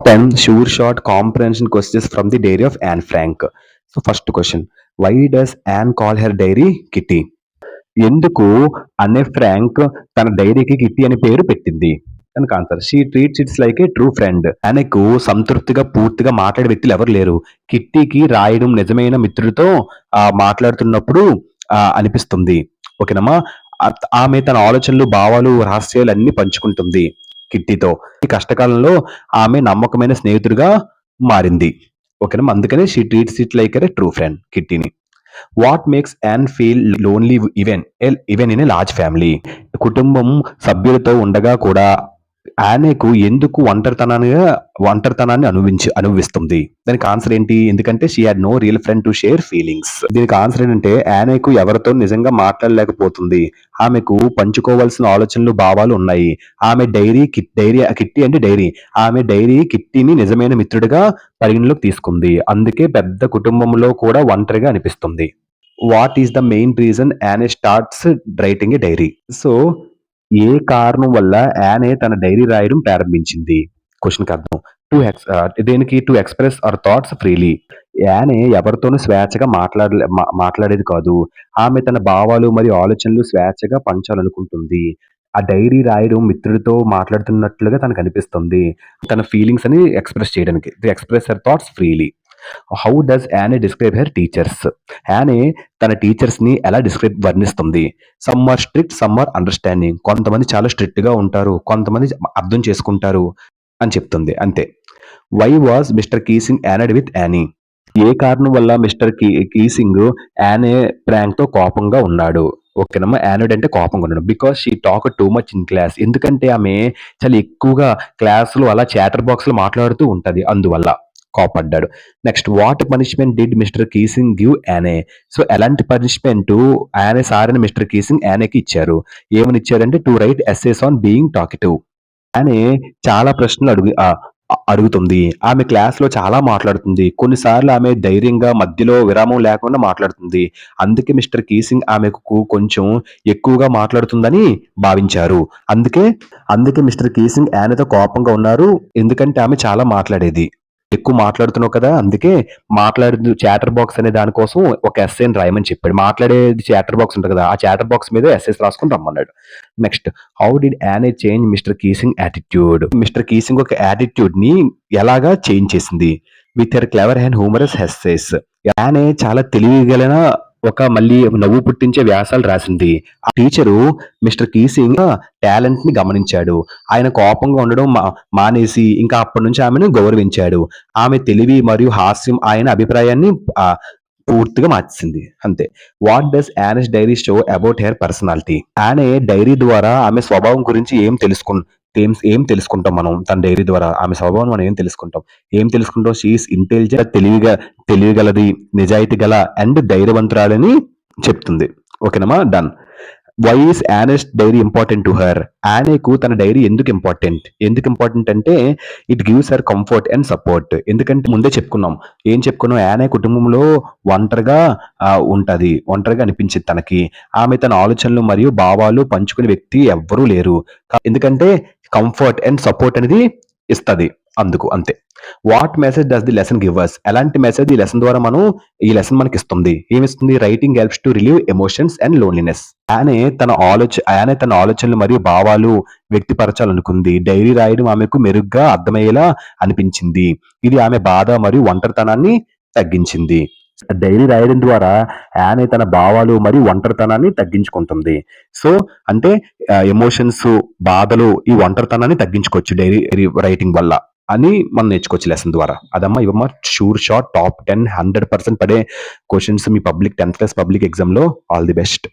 10 sure short comprehension questions from the diary of Anne Frank. So first question, why does Anne call her diary Kitty? ఎందుకు అనే Frank తన డైరీకి kitty అని పేరు పెట్టింది? దానికి answer, she treats it's like a true friend. ఆమెకు సంతృప్తిగా పూర్తిగా మాట్లాడే వ్యక్తులు ఎవరు లేరు. కిట్టీకి రాయడం నిజమైన మిత్రుడితో మాట్లాడుతున్నప్పుడు అనిపిస్తుంది. ఓకేనమ్మా. ఆమె తన ఆలోచనలు, భావాలు, రహస్యాలు అన్ని పంచుకుంటుంది కిట్టీతో. ఈ కష్టకాలంలో ఆమె నమ్మకమైన స్నేహితుడిగా మారింది. ఓకేనమ్మా. అందుకనే she treats it like a true friend కిట్టీని. What makes Anne feel lonely even in a large family? కుటుంబం సభ్యులతో ఉండగా కూడా యానేకు ఎందుకు ఒంటరితనాన్ని అనుభవిస్తుంది? దానికి ఆన్సర్ ఏంటి? ఎందుకంటే she had no real friend to share feelings. దీనికి ఆన్సర్ ఏంటంటే యానేకు ఎవరితో నిజంగా మాట్లాడలేకపోతుంది. ఆమెకు పంచుకోవాల్సిన ఆలోచనలు, భావాలు ఉన్నాయి. ఆమె కిట్టి అంటే డైరీ. ఆమె డైరీ కిట్టీని నిజమైన మిత్రుడిగా పరిగణలోకి తీసుకుంది. అందుకే పెద్ద కుటుంబంలో కూడా ఒంటరిగా అనిపిస్తుంది. What is the main reason Anne starts writing a diary? So ఏ కారణం వల్ల యానే తన డైరీ రాయడం ప్రారంభించింది? క్వశ్చన్‌కి అర్థం. దేనికి? To express our thoughts freely. Anne ఎవరితోనూ స్వేచ్ఛగా మాట్లాడేది కాదు. ఆమె తన భావాలు మరియు ఆలోచనలు స్వేచ్ఛగా పంచాలనుకుంటుంది. ఆ డైరీ రాయడం మిత్రుడితో మాట్లాడుతున్నట్లుగా తనకనిపిస్తుంది. తన ఫీలింగ్స్ అని ఎక్స్‌ప్రెస్ చేయడానికి. To express her thoughts freely. How does Anne describe her teachers? Anne తన టీచర్స్‌ని ఎలా వర్ణిస్తుంది? Some are strict, some are understanding. కొంతమంది చాలా స్ట్రిక్ట్‌గా ఉంటారు. కొంతమంది అర్థం చేసుకుంటారు అని చెప్తుంది. అంతే. Why was mister Keesing annoyed with Anne? ఏ కారణం వల్ల మిస్టర్ కీసింగ్ యానే ప్రాంక్‌తో కోపంగా ఉన్నాడు? ఓకేనమ్మా. యానెడ్ అంటే కోపంగా ఉండడం. Because she talk too much in class. ఎందుకంటే ఆమె చాలా ఎక్కువగా క్లాస్‌లో అలా చాటర్ బాక్స్‌లో మాట్లాడుతూ ఉంటది. అందువల్ల కోపడ్డాడు. Next, what punishment did mister Keesing give Anne? So ఎలాంటి పనిష్మెంట్ యానే సార్ అని మిస్టర్ కీసింగ్ యానేకి ఇచ్చారు? ఏమని ఇచ్చారంటే to write essays on being talkative. Anne చాలా ప్రశ్నలు అడుగుతుంది. ఆమె క్లాస్‌లో చాలా మాట్లాడుతుంది. కొన్నిసార్లు ఆమె ధైర్యంగా మధ్యలో విరామం లేకుండా మాట్లాడుతుంది. అందుకే మిస్టర్ కీసింగ్ ఆమెకు కొంచెం ఎక్కువగా మాట్లాడుతుందని భావించారు. అందుకే మిస్టర్ కీసింగ్ యానేతో కోపంగా ఉన్నారు. ఎందుకంటే ఆమె చాలా మాట్లాడేది. ఎక్కువ మాట్లాడుతున్నావు కదా! అందుకే చాటర్ బాక్స్ అనే దాని కోసం ఒక ఎస్సేని రాయమని చెప్పాడు. మాట్లాడేది చాటర్ బాక్స్ ఉంటది కదా! ఆ చాటర్ బాక్స్ మీద ఎస్సేస్ రాసుకొని రమ్మన్నాడు. Next, how did Anne change mister Keesing attitude? Mister Keesing ఒక యాటిట్యూడ్‌ని ఎలాగా చేంజ్ చేసింది? With her clever and humorous essays. Anne చాలా తెలివిగలిగిన మళ్ళీ నవ్వు పుట్టించే వ్యాసాలు రాసింది. ఆ టీచరు మిస్టర్ కీసింగ్ టాలెంట్‌ని గమనించాడు. ఆయన కోపంగా ఉండడం మానేసి ఇంకా అప్పటినుంచి ఆమెను గౌరవించాడు. ఆమె తెలివి మరియు హాస్యం ఆయన అభిప్రాయాన్ని పూర్తిగా మార్చేసింది. అంతే. What does Anne's diary show about her personality? Anne diary ద్వారా ఆమె స్వభావం గురించి ఏం తెలుసుకుంటాం మనం తన డైరీ ద్వారా? ఆమె స్వభావం మనం ఏం తెలుసుకుంటాం? షీ ఈస్ ఇంటెలిజెంట్, తెలివిగలది, నిజాయితీ గల అండ్ ధైర్యవంతురాలని చెప్తుంది. ఓకేనమ్మా. Done. Why is Anne's diary important to her? యానేకు తన డైరీ ఎందుకు ఇంపార్టెంట్ అంటే it gives her comfort and support. ఎందుకంటే ముందే చెప్పుకున్నాం. ఏం చెప్పుకున్నాం? యానే కుటుంబంలో ఒంటరిగా ఒంటరిగా అనిపించింది తనకి. ఆమె తన ఆలోచనలు మరియు భావాలు పంచుకునే వ్యక్తి ఎవ్వరూ లేరు. ఎందుకంటే కంఫర్ట్ అండ్ సపోర్ట్ అనేది ఇస్తది. అంతే. What message does the lesson give us? ఎలాంటి మెసేజ్ ఈ లెసన్ ద్వారా ఈ లెసన్ మనకి ఇస్తుంది? ఏమిస్తుంది? Writing helps to relieve emotions and loneliness. Anne తన ఆలోచనలు మరియు భావాలు వ్యక్తపరచాలనుకుంది. డైరీ రాయడం ఆమెకు మెరుగ్గా అర్థమయ్యేలా అనిపించింది. ఇది ఆమె బాధ మరియు ఒంటరితనాన్ని తగ్గించింది. డైరీ రాయడం ద్వారా యానే తన భావాలు మరియు ఒంటరితనాన్ని తగ్గించుకుంటుంది. సో అంటే ఎమోషన్స్, బాధలు, ఈ ఒంటరితనాన్ని తగ్గించుకోవచ్చు డైరీ రైటింగ్ వల్ల అని మనం నేర్చుకోవచ్చు లెసన్ ద్వారా. అదమ్మా ఇవమ్మా షూర్ షాట్ టాప్ 10 100% పడే క్వశ్చన్స్ మీ 10th క్లాస్ పబ్లిక్ ఎగ్జామ్‌లో. All the best.